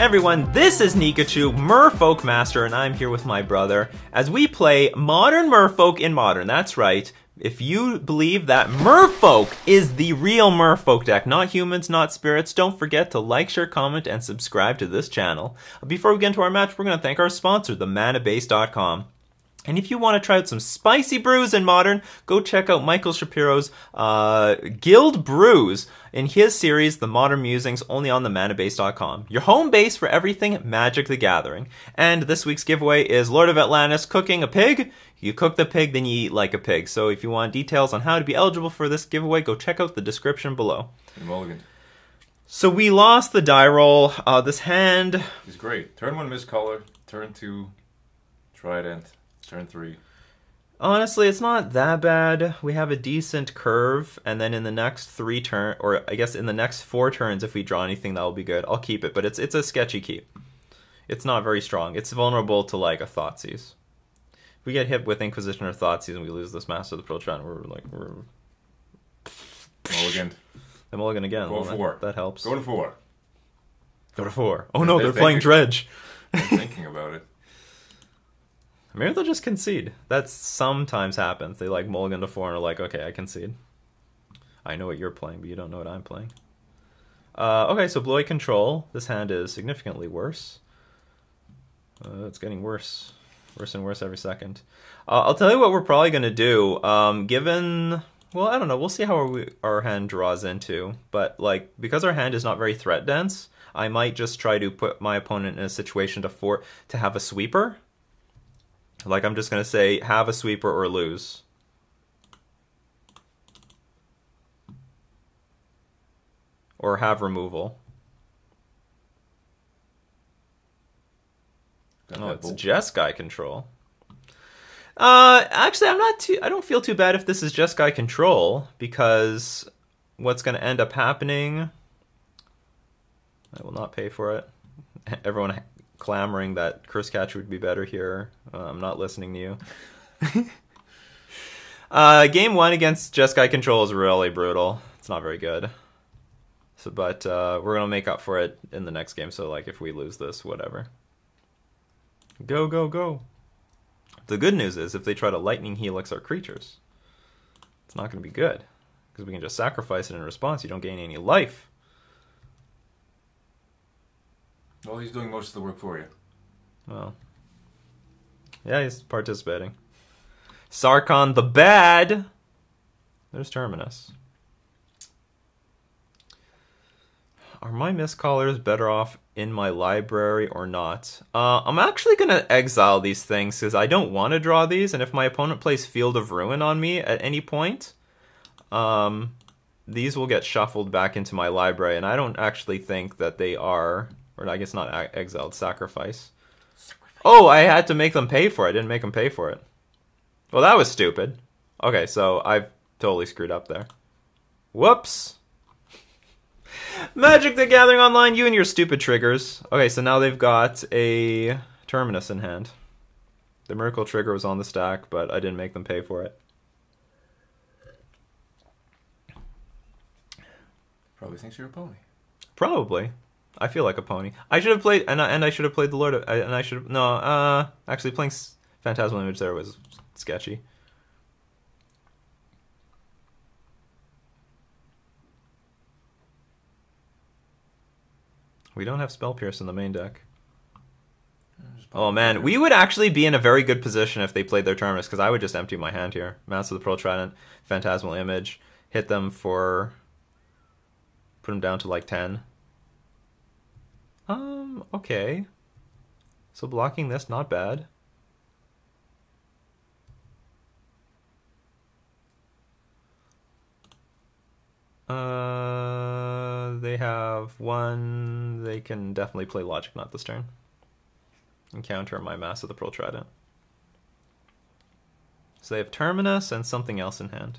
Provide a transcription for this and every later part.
Everyone, this is Nikachu, Merfolk Master, and I'm here with my brother as we play Modern Merfolk in Modern. That's right. If you believe that Merfolk is the real Merfolk deck, not humans, not spirits, don't forget to like, share, comment, and subscribe to this channel. Before we get into our match, we're going to thank our sponsor, themanabase.com. And if you want to try out some spicy brews in Modern, go check out Michael Shapiro's Guild Brews in his series, The Modern Musings, only on themanabase.com. Your home base for everything Magic the Gathering. And this week's giveaway is Lord of Atlantis cooking a pig. You cook the pig, then you eat like a pig. So if you want details on how to be eligible for this giveaway, go check out the description below. Mulligan. So we lost the die roll. This hand is great. Turn 1, Miscolor. Turn 2, Trident. Turn 3. Honestly, it's not that bad. We have a decent curve, and then in the next 3 turns, or I guess in the next 4 turns, if we draw anything, that will be good. I'll keep it, but it's a sketchy keep. It's not very strong. It's vulnerable to like a Thoughtseize. If we get hit with Inquisition or Thoughtseize and we lose this Master of the Protron, we're Mulligan. The Mulligan again. Go well, 4. That helps. Go to 4. Go to 4. Oh no, they're playing Dredge. I'm thinking about it. Maybe they'll just concede. That sometimes happens. They like mulligan to 4 and are like, okay, I concede. I know what you're playing, but you don't know what I'm playing. Okay, so Blue-Eye Control. This hand is significantly worse. It's getting worse. Worse and worse every second. I'll tell you what we're probably going to do. Given... Well, I don't know. We'll see how our hand draws into. But, like, because our hand is not very threat dense, I might just try to put my opponent in a situation to have a sweeper. Like, I'm just going to say, have a sweeper or lose. Or have removal. Oh, it's Jeskai control. Actually, I don't feel too bad if this is Jeskai control, because what's going to end up happening... I will not pay for it. Everyone clamoring that Curse Catcher would be better here. I'm not listening to you. Game 1 against Jeskai control is really brutal. It's not very good. So, but we're gonna make up for it in the next game. So, like, if we lose this, whatever. Go, go, go. The good news is, if they try to Lightning Helix our creatures, it's not gonna be good, because we can just sacrifice it in response. You don't gain any life. Well, he's doing most of the work for you. Well, yeah, he's participating. Sarkhan the Bad. There's Terminus. Are my Miscallers better off in my library or not? I'm actually going to exile these things because I don't want to draw these, and if my opponent plays Field of Ruin on me at any point, these will get shuffled back into my library, and I don't actually think that they are... Or I guess not exiled, sacrifice. Oh, I had to make them pay for it. I didn't make them pay for it. Well, that was stupid. Okay, so I've totally screwed up there. Whoops. Magic the Gathering Online, you and your stupid triggers. Okay, so now they've got a Terminus in hand. The Miracle trigger was on the stack, but I didn't make them pay for it. Probably thinks you're a pony. Probably. I feel like a pony. I should have played, and I should have played the Lord of, and I should have, no, actually playing Phantasmal Image there was sketchy. We don't have Spell Pierce in the main deck. Oh man, we would actually be in a very good position if they played their Terminus, because I would just empty my hand here. Master of the Pearl Trident, Phantasmal Image, hit them for, put them down to like 10. Okay. So blocking this, not bad. They have 1. They can definitely play Logic Knot this turn. And counter my Mass of the Pearl Trident. So they have Terminus and something else in hand.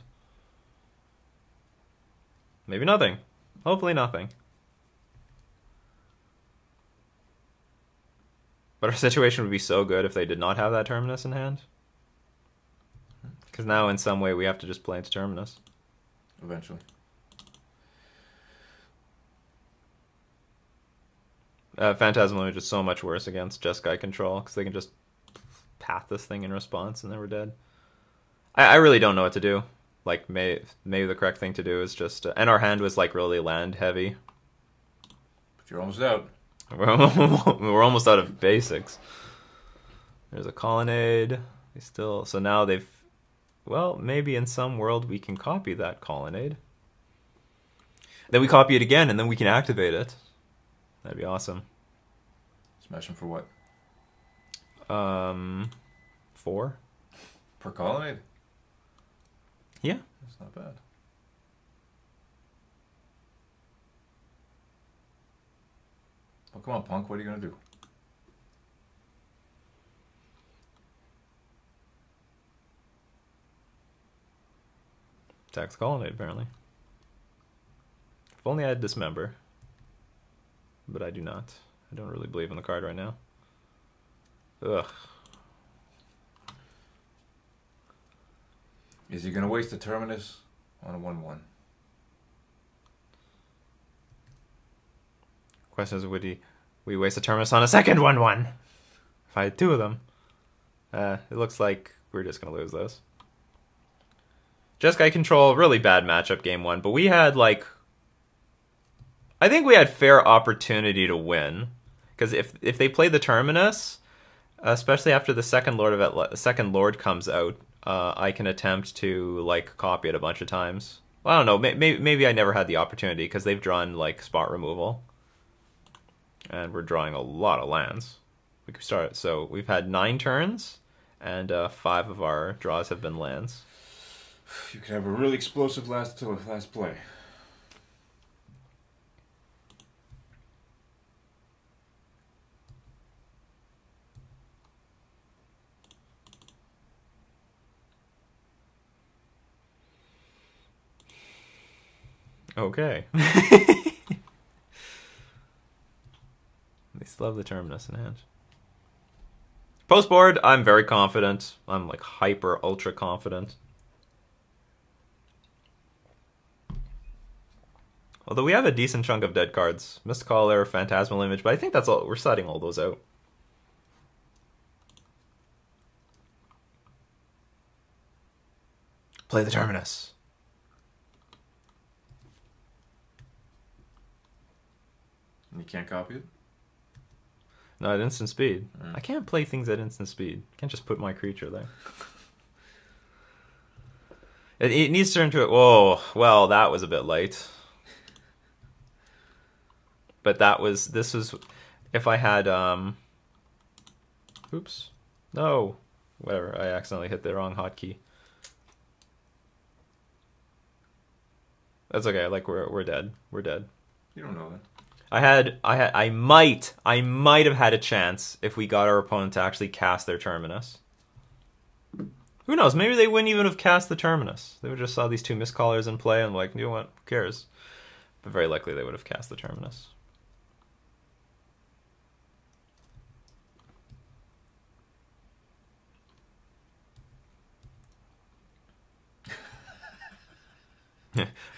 Maybe nothing. Hopefully nothing. But our situation would be so good if they did not have that Terminus in hand. Because now in some way we have to just play into Terminus. Eventually. Phantasmal Image is so much worse against Jeskai control, because they can just path this thing in response, and then we're dead. I really don't know what to do. Like, maybe the correct thing to do is just... and our hand was, like, really land heavy. But you're almost out. We're almost out of basics. There's a colonnade. They still... so now they've... well, maybe in some world we can copy that colonnade. Then we copy it again, and then we can activate it. That'd be awesome. Smash them for what? 4 per colonnade. Yeah, that's not bad. Oh, come on, punk. What are you gonna do? Attacks colonnade, apparently. If only I had Dismember. But I do not. I don't really believe in the card right now. Ugh. Is he going to waste the Terminus on a 1/1? Question is, would we waste a Terminus on a second 1/1? If I had 2 of them. It looks like we're just going to lose those. Jeskai control, really bad matchup game 1, but we had, like... I think we had fair opportunity to win. Because if they play the Terminus, especially after the second Lord comes out, I can attempt to, like, copy it a bunch of times. Well, I don't know, maybe I never had the opportunity, because they've drawn, like, spot removal. And we're drawing a lot of lands. We could start, so we've had 9 turns, and 5 of our draws have been lands. You could have a really explosive last play. Okay. They still have the Terminus in hand. Post board, I'm very confident. I'm like hyper ultra confident. Although we have a decent chunk of dead cards. Mistcaller, Phantasmal Image, but I think that's all. We're setting all those out. Play the Terminus. You can't copy it? No, at instant speed. I can't play things at instant speed. I can't just put my creature there. It needs to turn into it. Whoa, well, that was a bit late. But this was, if I had, oops, no, whatever, I accidentally hit the wrong hotkey. That's okay, like, we're dead. We're dead. You don't know that. I might have had a chance if we got our opponent to actually cast their Terminus. Who knows? Maybe they wouldn't even have cast the Terminus. They would just saw these 2 Mistcallers in play and like, you know what? Who cares? But very likely they would have cast the Terminus.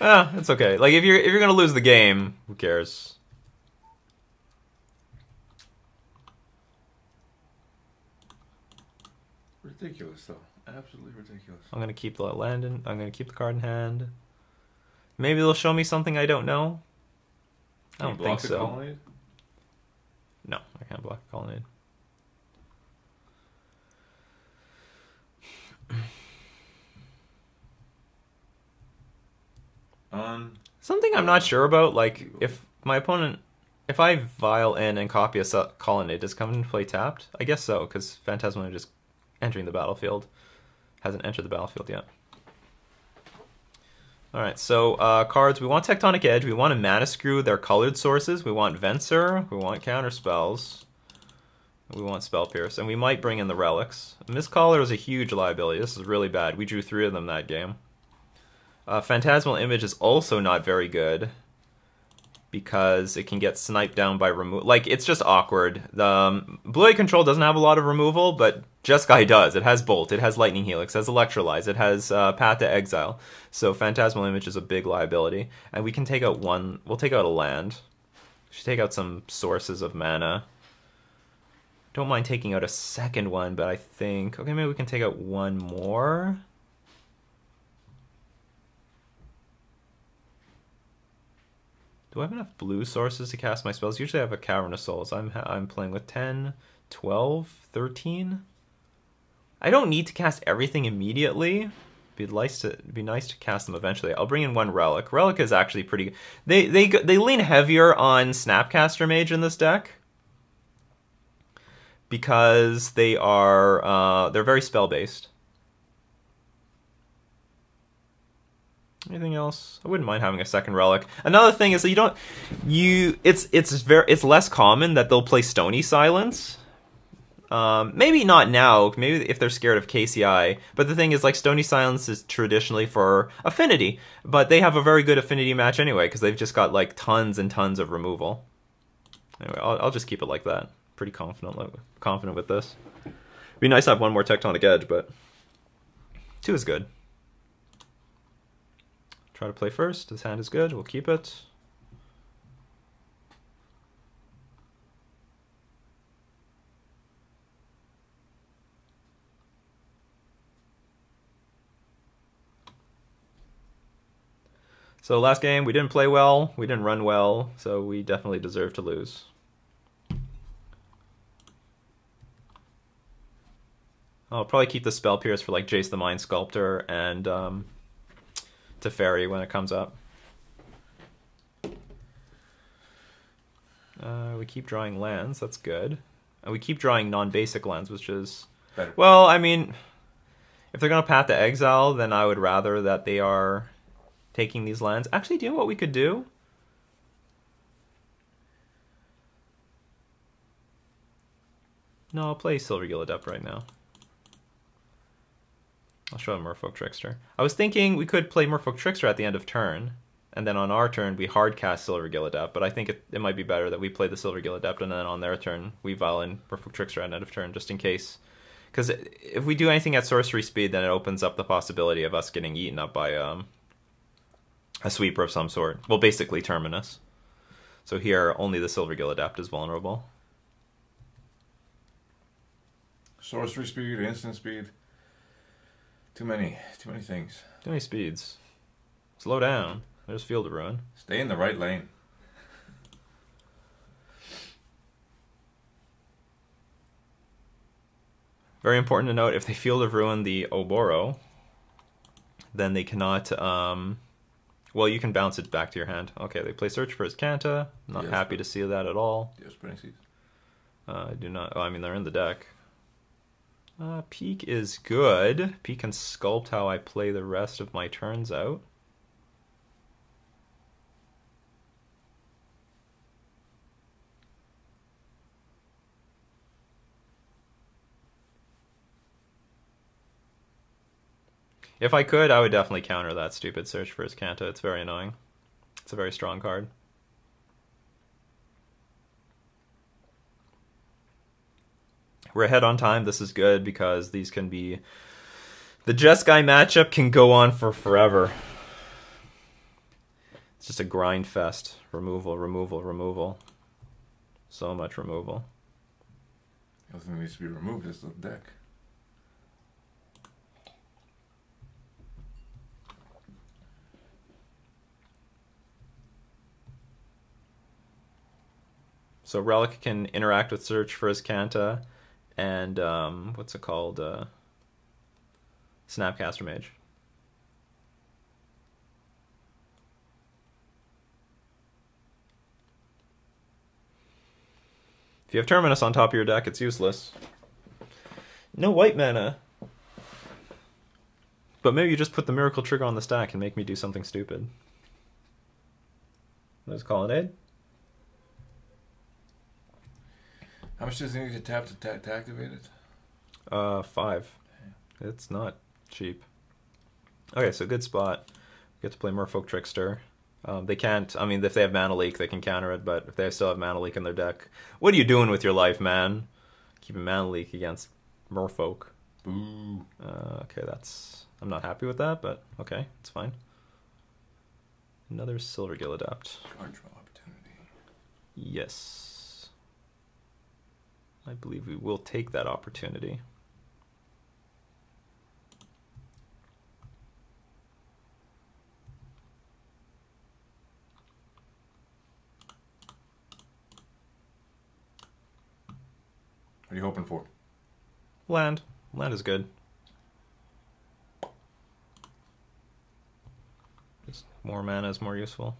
It's okay. Like if you're gonna lose the game, who cares? Ridiculous, though. Absolutely ridiculous. I'm gonna keep the land in. I'm gonna keep the card in hand. Maybe they'll show me something I don't know. I don't think so. Colonnade? No, I can't block a colonnade. Something I'm not sure about, like, if my opponent... if I vial in and copy a colonnade, does it come into play tapped? I guess so, because Phantasmal is just entering the battlefield. Hasn't entered the battlefield yet. Alright, so cards. We want Tectonic Edge. We want a Mana Screw. They're colored sources. We want Venser. We want Counter Spells. We want Spell Pierce. And we might bring in the Relics. Mistcaller is a huge liability. This is really bad. We drew 3 of them that game. Phantasmal Image is also not very good because it can get sniped down by removal. Like, it's just awkward. The Blue-Eye Control doesn't have a lot of removal, but Jeskai does. It has Bolt, it has Lightning Helix, it has Electrolyze, it has Path to Exile. So Phantasmal Image is a big liability. And we can take out we'll take out a land. Should take out some sources of mana. Don't mind taking out a second one, but I think... Okay, maybe we can take out one more. Do I have enough blue sources to cast my spells? Usually I have a Cavern of Souls. I'm playing with 10, 12, 13. I don't need to cast everything immediately. It'd be nice to cast them eventually. I'll bring in one Relic. Relic is actually pretty... They lean heavier on Snapcaster Mage in this deck. Because they are... they're very spell-based. Anything else? I wouldn't mind having a second Relic. Another thing is that it's less common that they'll play Stony Silence. Maybe not now, maybe if they're scared of KCI, but the thing is, like, Stony Silence is traditionally for Affinity, but they have a very good Affinity match anyway, because they've just got, like, tons and tons of removal. Anyway, I'll just keep it like that. Pretty confident with this. It'd be nice to have one more Tectonic Edge, but 2 is good. Try to play first. This hand is good. We'll keep it. So last game, we didn't play well, we didn't run well, so we definitely deserve to lose. I'll probably keep the Spell Pierce for like Jace the Mind Sculptor and Teferi when it comes up. We keep drawing lands, that's good. And we keep drawing non-basic lands, which is... Better. Well, I mean, if they're going to Path to Exile, then I would rather that they are... taking these lands. Actually, do you know what we could do? No, I'll play Silvergill Adept right now. I'll show him Merfolk Trickster. I was thinking we could play Merfolk Trickster at the end of turn, and then on our turn we hard cast Silvergill Adept, but I think it might be better that we play the Silvergill Adept and then on their turn we violin Merfolk Trickster at end of turn, just in case. Because if we do anything at sorcery speed, then it opens up the possibility of us getting eaten up by a sweeper of some sort. Well, basically Terminus. So here, only the Silvergill Adept is vulnerable. Sorcery speed, instant speed. Too many things. Too many speeds. Slow down. There's Field of Ruin. Stay in the right lane. Very important to note, if they Field of Ruin the Oboro, then they cannot... well, you can bounce it back to your hand. Okay, they play Search for his Kanta. Not happy to see that at all. Yes, Spring Seeds. I do not... Oh, I mean, they're in the deck. Peak is good. Peak can sculpt how I play the rest of my turns out. If I could, I would definitely counter that stupid Search for his Kanta. It's very annoying. It's a very strong card. We're ahead on time. This is good because these can be... The Jeskai matchup can go on for forever. It's just a grind fest. Removal, removal, removal. So much removal. The only thing that needs to be removed is the deck. So Relic can interact with Search for his Kanta and what's it called? Snapcaster Mage. If you have Terminus on top of your deck, it's useless. No white mana. But maybe you just put the Miracle Trigger on the stack and make me do something stupid. Let's call it Aid. How much does it need to tap to activate it? 5. It's not cheap. Okay, so good spot. We get to play Merfolk Trickster. They can't, I mean, if they have Mana Leak, they can counter it, but if they still have Mana Leak in their deck, what are you doing with your life, man? Keeping Mana Leak against Merfolk. Boo. Okay, that's... I'm not happy with that, but okay, it's fine. Another Silvergill Adept. Card draw opportunity. Yes. I believe we will take that opportunity. What are you hoping for? Land. Land is good. Just more mana is more useful.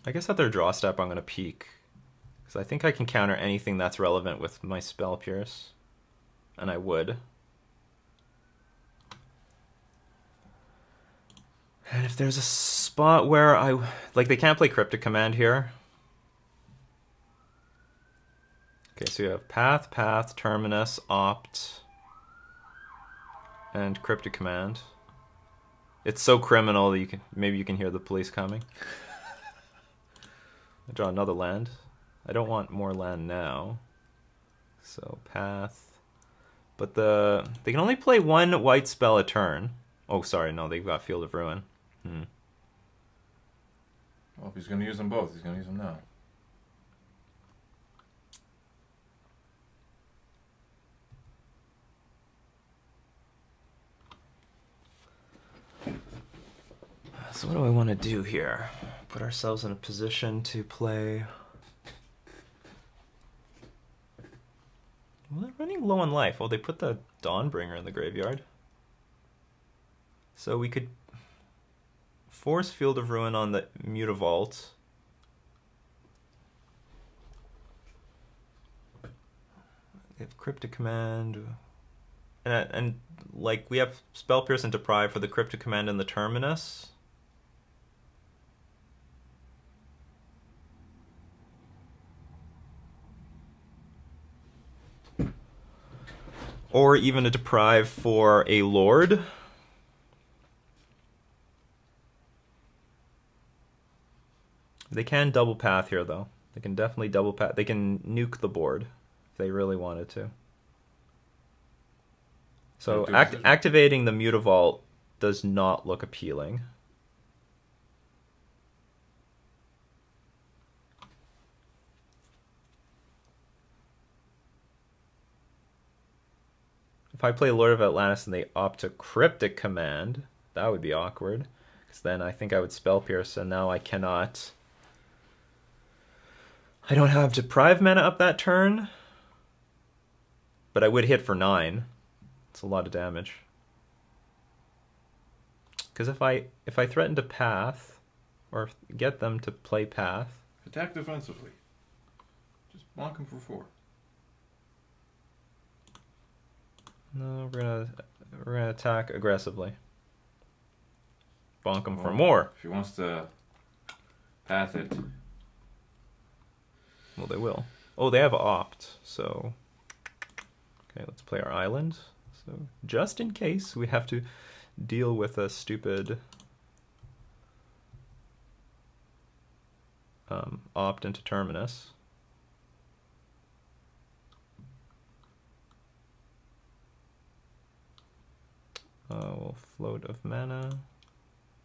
I guess at their draw step I'm going to peek. Because I think I can counter anything that's relevant with my Spell Pierce. And I would. And if there's a spot where like, they can't play Cryptic Command here. Okay, so you have Path, Path, Terminus, Opt, and Cryptic Command. It's so criminal that maybe you can hear the police coming. I draw another land. I don't want more land now. So Path. But they can only play one white spell a turn. Oh, sorry, no, they've got Field of Ruin. Well, if he's going to use them both, he's going to use them now. So what do I want to do here? Put ourselves in a position to play... Well, they're running low on life. Well, they put the Dawnbringer in the graveyard. So we could force Field of Ruin on the Mutavault. They have Cryptic Command. And like, we have Spell Pierce and Deprive for the Cryptic Command and the Terminus. Or even a Deprive for a Lord. They can double path here, though. They can definitely double path. They can nuke the board if they really wanted to. So activating the Mutavault does not look appealing. If I play Lord of Atlantis and they opt to Cryptic Command, that would be awkward. Because then I think I would Spell Pierce, and now I cannot... I don't have Deprive mana up that turn, but I would hit for 9. It's a lot of damage. Because if I threaten to Path, or get them to play Path... Attack defensively. Just block him for 4. No, we're gonna attack aggressively. Bonk him for more. If he wants to path it. Well, they will. Oh, they have Opt, so... Okay, let's play our island. So, just in case we have to deal with a stupid... Opt into Terminus. We'll Float of Mana.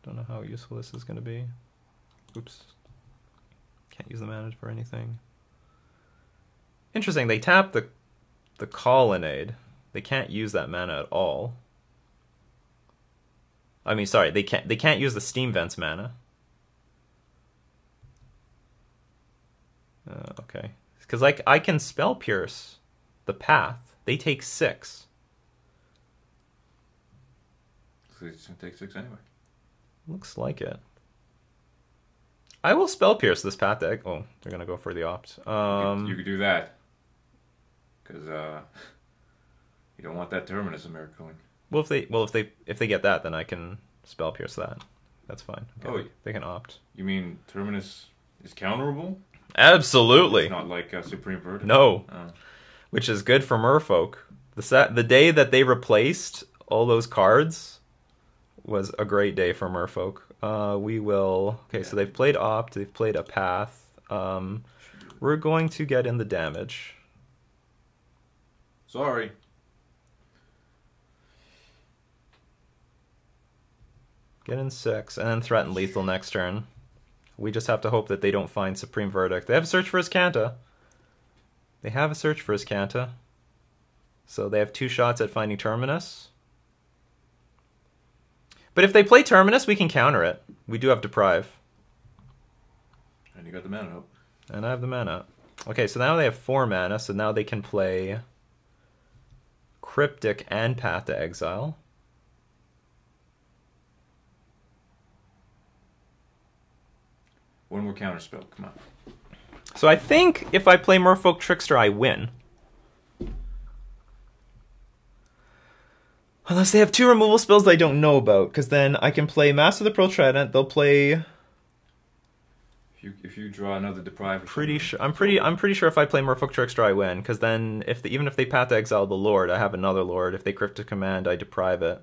Don't know how useful this is going to be. Oops. Can't use the mana for anything. Interesting, they tap the Colonnade. They can't use that mana at all. I mean, sorry, they can't use the Steam Vents mana. Okay. Because like I can Spell Pierce the Path. They take 6. So it's going to take 6 anyway. Looks like it. I will Spell Pierce this Path deck. Oh, they're going to go for the Opt. You could do that. Because you don't want that Terminus of Miracling. Well, if they get that, then I can Spell Pierce that. That's fine. Okay, Oh, they can Opt. You mean Terminus is counterable? Absolutely. It's not like Supreme Verdict? No. Oh. Which is good for Merfolk. The day that they replaced all those cards was a great day for Merfolk. We will... Okay, so they've played Opt. They've played a Path. We're going to get in the damage. Sorry. Get in 6, and then threaten lethal next turn. We just have to hope that they don't find Supreme Verdict. They have a search for his Kanta. They have a search for his Kanta. So they have 2 shots at finding Terminus. But if they play Terminus, we can counter it. We do have Deprive. And you got the mana up. And I have the mana. Okay, so now they have 4 mana, so now they can play Cryptic and Path to Exile. One more counter spell, come on. So I think if I play Merfolk Trickster, I win. Unless they have 2 removal spells that I don't know about, because then I can play Master of the Pearl Trident. They'll play. If you draw another Deprive, I'm pretty sure if I play Merfolk Trickster, I win, because then even if they Path to Exile the Lord, I have another Lord. If they Cryptic Command, I Deprive it.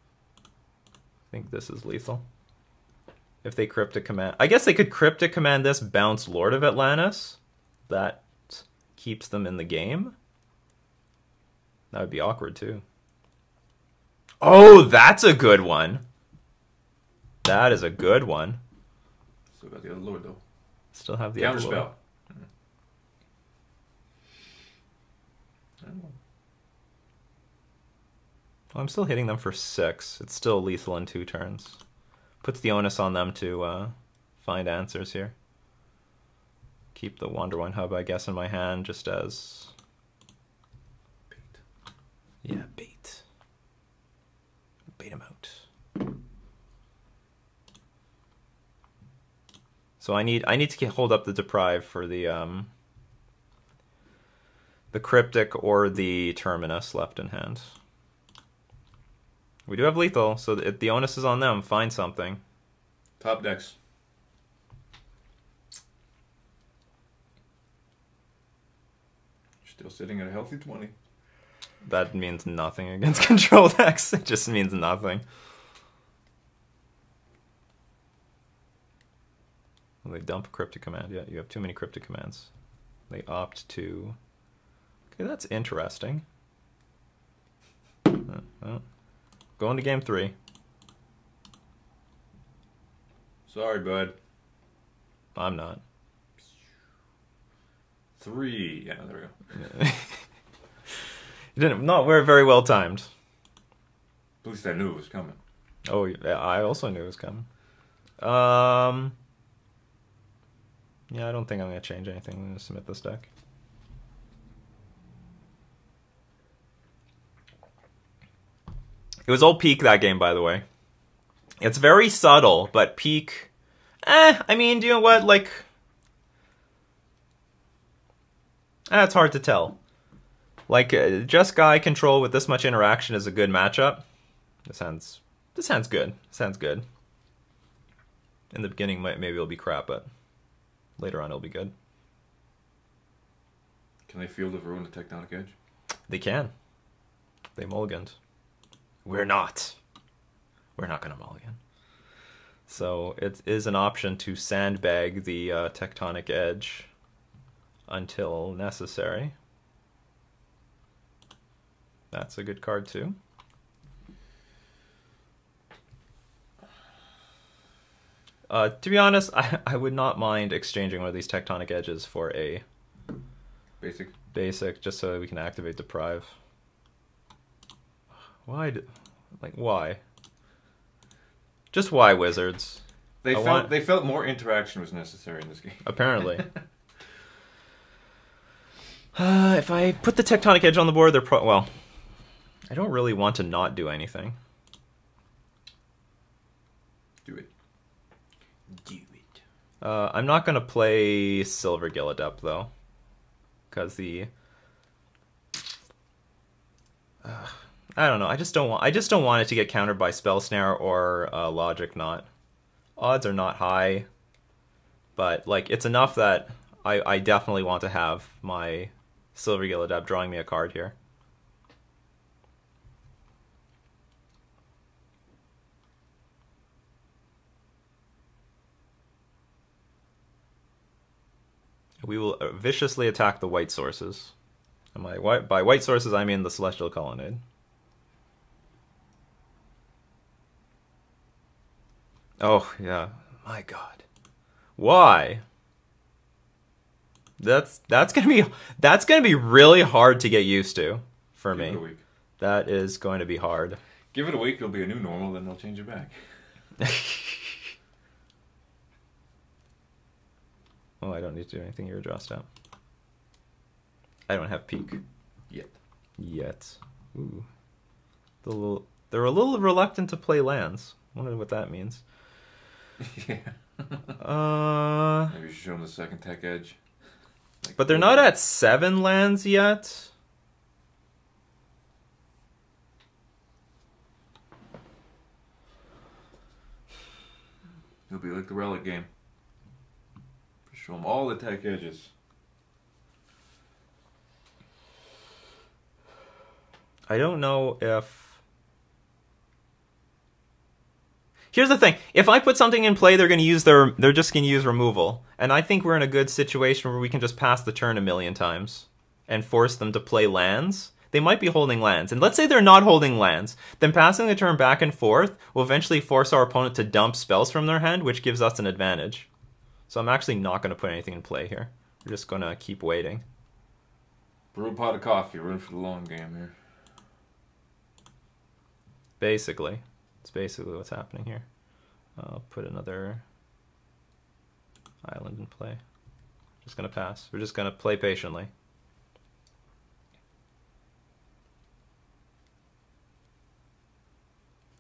I think this is lethal. If they Cryptic Command, I guess they could Cryptic Command this, bounce Lord of Atlantis. That keeps them in the game. That would be awkward too. Oh, that's a good one. That is a good one. Still got the other Lord, though. Still have the other Lord. Counterspell. Well, I'm still hitting them for 6. It's still lethal in 2 turns. Puts the onus on them to find answers here. Keep the Wander One Hub, I guess, in my hand just as... Bait. Yeah, bait. Bait him out. So I need to hold up the Deprive for the Cryptic or the Terminus left in hand. We do have lethal, so the onus is on them. Find something. Top decks. Still sitting at a healthy 20. That means nothing against control decks. It just means nothing. Well, they dump a Cryptic Command. Yeah, you have too many Cryptic Commands. They opt to... Okay, that's interesting. Well, going to game 3. Sorry, bud. I'm not. 3. Yeah, there we go. Not very well timed. At least I knew it was coming. Oh, yeah, I also knew it was coming. Yeah, I don't think I'm going to change anything. I'm going to submit this deck. It was all Peak that game, by the way. It's very subtle, but Peak... I mean, do you know what? Like... it's hard to tell. Like, Jeskai control with this much interaction is a good matchup. This hand's good. Sounds good. In the beginning, maybe it'll be crap, but later on it'll be good. Can they Field of Ruin the Tectonic Edge? They can. They mulliganed. We're not. We're not going to mulligan. So it is an option to sandbag the Tectonic Edge until necessary. That's a good card too. To be honest, I would not mind exchanging one of these Tectonic Edges for a basic, just so we can activate Deprive. Why? Why? Just why, Wizards? They felt more interaction was necessary in this game. Apparently. If I put the Tectonic Edge on the board, well, I don't really want to not do anything. Do it. Do it. I'm not going to play Silver Gill Adept, though. Because I don't know. I just don't want it to get countered by Spell Snare or Logic Knot. Odds are not high, but like it's enough that I definitely want to have my Silver Gill Adept drawing me a card here. We will viciously attack the white sources. And by white sources, I mean the Celestial Colonnade. Oh, yeah. My God. Why? That's gonna be really hard to get used to for me. Give it a week. That is going to be hard. Give it a week, it'll be a new normal, then they'll change it back. Oh, I don't need to do anything. You're addressed out. I don't have peak. Yet. Ooh. They're a little reluctant to play lands. I wonder what that means. Yeah. Maybe you should show them the second tech edge. Like, but they're not at 7 lands yet. It'll be like the relic game. Show them all the tech edges. I don't know if... Here's the thing. If I put something in play, they're just going to use removal. And I think we're in a good situation where we can just pass the turn a million times and force them to play lands. They might be holding lands. And let's say they're not holding lands. Then passing the turn back and forth will eventually force our opponent to dump spells from their hand, which gives us an advantage. So I'm actually not going to put anything in play here. We're just going to keep waiting. Brew a pot of coffee. We're in for the long game here. Basically. It's basically what's happening here. I'll put another island in play. Just going to pass. We're just going to play patiently.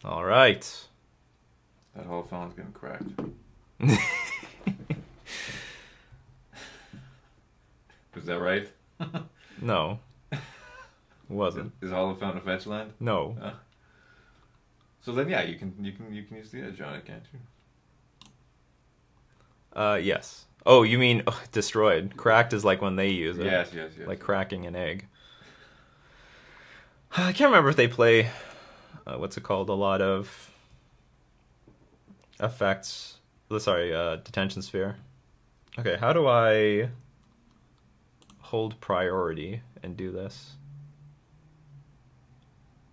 All right. That whole phone's getting cracked. Was that right? No. It wasn't. Is Holophant a fetch land? No. So then, yeah, you can use the edge on it, can't you? Yes. Oh, you mean destroyed? Cracked is like when they use it. Yes. Like cracking an egg. I can't remember if they play. What's it called? A lot of effects. Sorry, detention sphere. Okay, how do I hold priority and do this?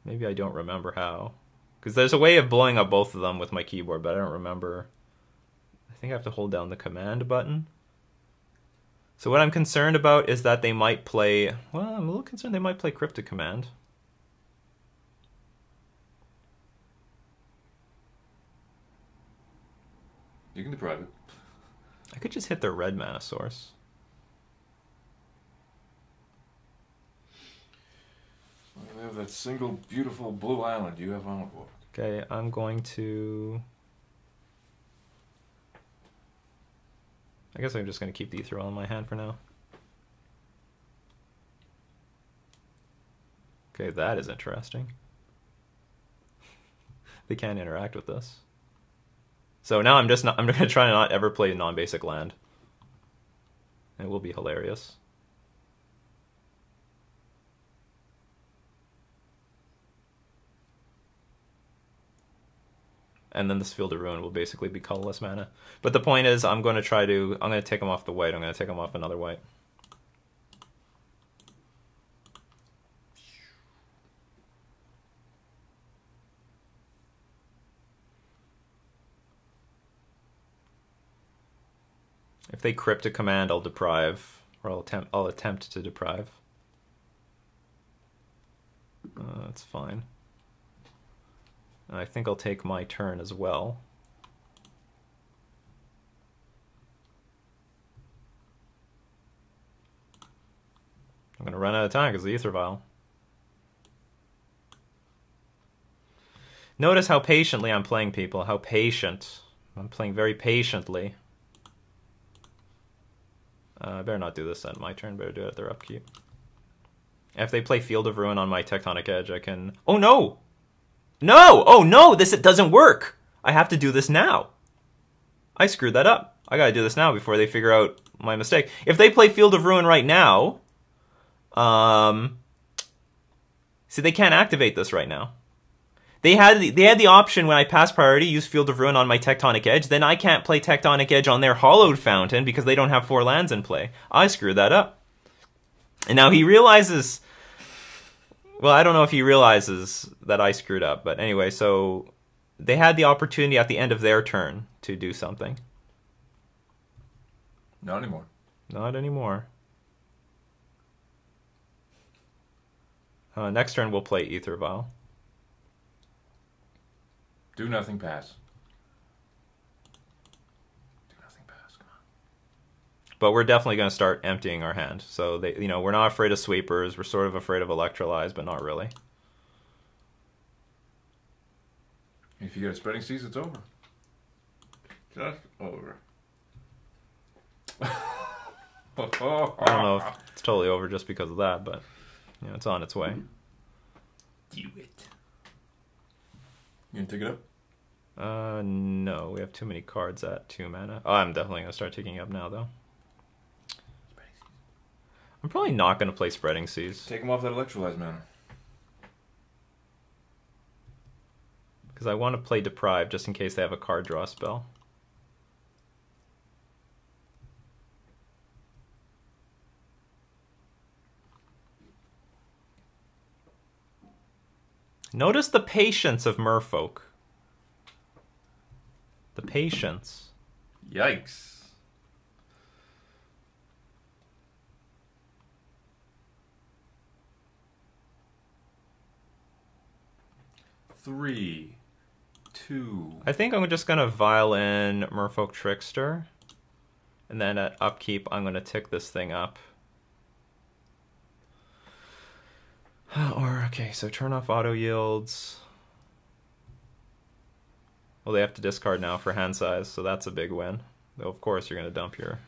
Maybe I don't remember how. Because there's a way of blowing up both of them with my keyboard, but I don't remember. I think I have to hold down the command button. So what I'm concerned about is that they might play... Well, I'm a little concerned they might play Cryptic Command. You can deprive it. I could just hit their red mana source. They have that single beautiful blue island you have on the board. Okay, I'm going to... I guess I'm just going to keep the Ethereal in my hand for now. Okay, that is interesting. They can't interact with this. So now I'm going to try to not ever play a non-basic land. It will be hilarious. And then this Field of Ruin will basically be colorless mana. But the point is, I'm going to take them off the white. I'm going to take them off another white. If they crypt a command, I'll deprive, or I'll attempt to deprive. That's fine. And I think I'll take my turn as well. I'm going to run out of time because of the Ether Vial. Notice how patiently I'm playing, people. How patient. I'm playing very patiently. I better not do this on my turn. Better do it at their upkeep. If they play Field of Ruin on my Tectonic Edge, I can... Oh, no! No! Oh, no! It doesn't work! I have to do this now. I screwed that up. I gotta do this now before they figure out my mistake. If they play Field of Ruin right now... See, they can't activate this right now. They had the option when I passed priority, use Field of Ruin on my Tectonic Edge. Then I can't play Tectonic Edge on their Hollowed Fountain because they don't have 4 lands in play. I screwed that up. And now he realizes... Well, I don't know if he realizes that I screwed up. But anyway, so they had the opportunity at the end of their turn to do something. Not anymore. Not anymore. Next turn we'll play Ether Vial. Do nothing, pass. Do nothing, pass. Come on. But we're definitely going to start emptying our hand. So they, you know, we're not afraid of sweepers. We're sort of afraid of electrolyze, but not really. If you get a spreading seas, it's over. Just over. I don't know if it's totally over just because of that, but you know, it's on its way. Do it. You gonna take it up? No, we have too many cards at 2 mana. Oh, I'm definitely gonna start taking up now, though. I'm probably not gonna play Spreading Seas. Take them off that electrolyze mana. Because I want to play Deprive just in case they have a card draw spell. Notice the patience of Merfolk. The patience. Yikes. Three, two. I think I'm just going to Vial in Merfolk Trickster. And then at upkeep, I'm going to tick this thing up. Or, okay, so turn off auto yields. Well, they have to discard now for hand size, so that's a big win. Though, of course, you're going to dump your...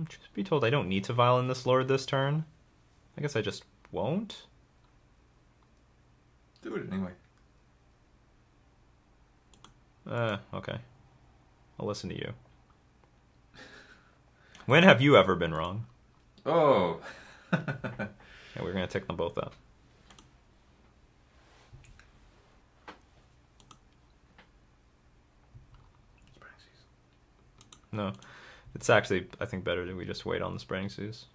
Truth be told, I don't need to Vial in this Lord this turn. I guess I just won't. Do it anyway. Okay. I'll listen to you. When have you ever been wrong? Oh. Yeah, we're going to tick them both up. No. It's actually, I think, better that we just wait on the Spreading Seas.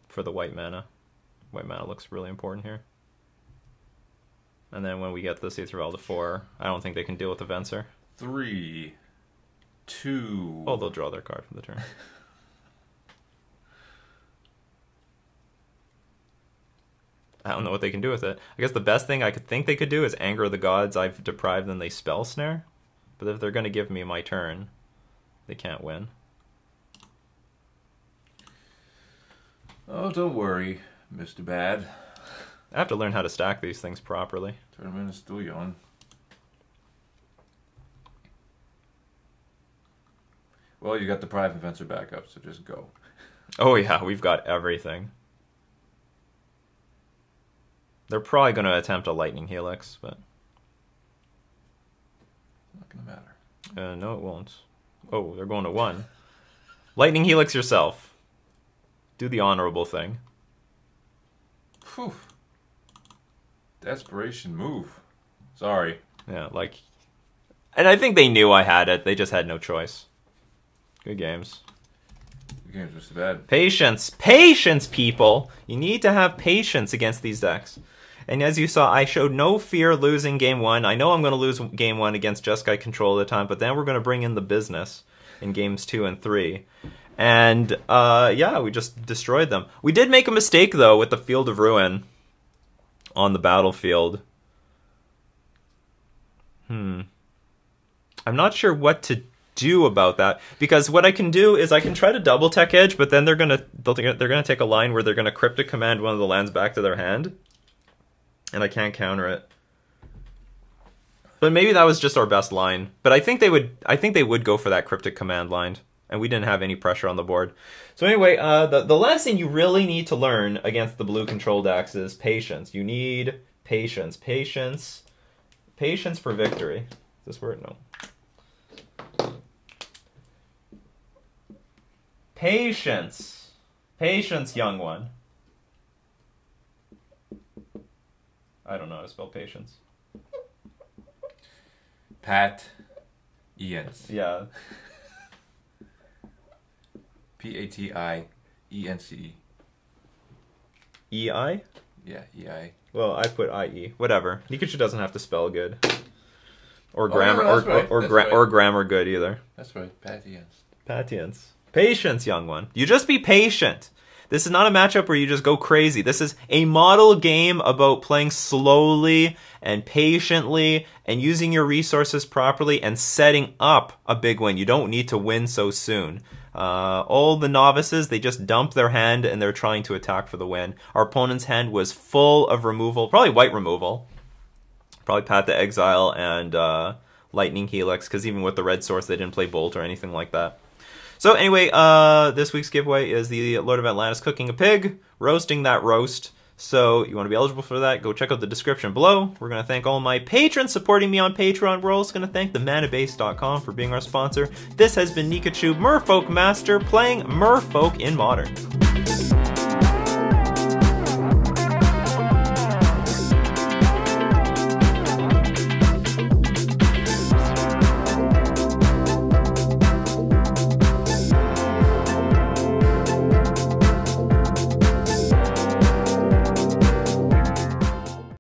For the white mana. White mana looks really important here. And then when we get this Ether Vial to 4, I don't think they can deal with the Venser. 3, 2. Oh, they'll draw their card from the turn. I don't know what they can do with it. I guess the best thing I could think they could do is Anger the Gods. I've deprived them, they Spell Snare. But if they're going to give me my turn, they can't win. Oh, don't worry, Mr. Bad. I have to learn how to stack these things properly. Tournament is still young. Well, you got the private fencer back up, so just go. Oh yeah, we've got everything. They're probably going to attempt a Lightning Helix, but... Not going to matter. No, it won't. Oh, they're going to 1. Lightning Helix yourself. Do the honorable thing. Phew. Desperation move. Sorry. Yeah, like... And I think they knew I had it. They just had no choice. Good games. The game's just bad. Patience. Patience, people! You need to have patience against these decks. And as you saw, I showed no fear losing game 1. I know I'm going to lose game 1 against Jeskai Control at the time, but then we're going to bring in the business in games 2 and 3. And, yeah, we just destroyed them. We did make a mistake, though, with the Field of Ruin on the battlefield. I'm not sure what to do about that, because what I can do is I can try to double tech edge, but then they're gonna take a line where they're gonna Cryptic Command one of the lands back to their hand, and I can't counter it. But maybe that was just our best line. But I think they would go for that Cryptic Command line, and we didn't have any pressure on the board. So anyway, the lesson you really need to learn against the blue control decks is patience. You need patience. Patience for victory. Is this word? No. Patience. Patience, young one. I don't know how to spell patience. Pat Ience. Yeah. P-A-T-I-E-N-C-E. E-I? Yeah, EI. Well, I put IE. Whatever. Nikachu doesn't have to spell good. Or Oh, grammar, no, that's right. That's right. or grammar good either. That's right, patience. Patience. Patience, young one. You just be patient. This is not a matchup where you just go crazy. This is a model game about playing slowly and patiently and using your resources properly and setting up a big win. You don't need to win so soon. All the novices, they just dump their hand and they're trying to attack for the win. Our opponent's hand was full of removal, probably white removal. Probably Pt.3 Exile and Lightning Helix, because even with the red source, they didn't play Bolt or anything like that. So anyway, this week's giveaway is the Lord of Atlantis cooking a pig, roasting that roast. So you want to be eligible for that, go check out the description below. We're going to thank all my patrons supporting me on Patreon. We're also going to thank themanabase.com for being our sponsor. This has been Nikachu, Merfolk Master, playing Merfolk in Modern.